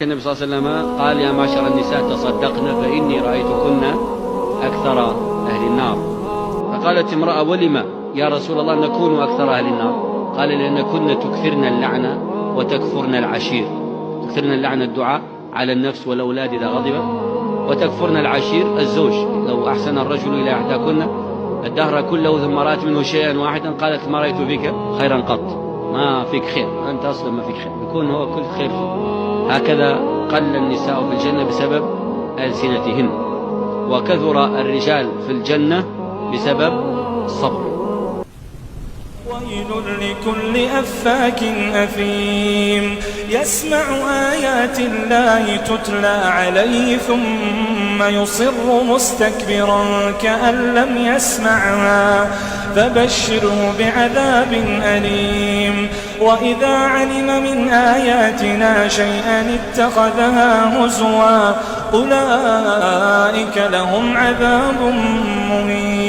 النبي صلى الله عليه وسلم قال: يا معشر النساء تصدقن فإني رأيتكن أكثر أهل النار. فقالت امرأة: ولم يا رسول الله نكون أكثر أهل النار؟ قال: لأنكن تكثرن اللعنة وتكفرن العشير. تكثرن اللعنة الدعاء على النفس والأولاد إذا غضب، وتكفرن العشير الزوج. لو أحسن الرجل إلى إحداكن الدهر كله ثم رأت منه شيئا واحدا قالت: ما رأيت فيك خيرا قط، ما فيك خير، أنت أصلا ما فيك خير، يكون هو كل خير فيه. هكذا قل النساء في الجنة بسبب ألسنتهن، وكثر الرجال في الجنة بسبب الصبر. ويل لكل أفاك أثيم يسمع آيات الله تتلى عليه ثم يصر مستكبرا كأن لم يسمعها فبشره بعذاب أليم. وإذا علم من آياتنا شيئا اتخذها هزوا أولئك لهم عذاب مهين.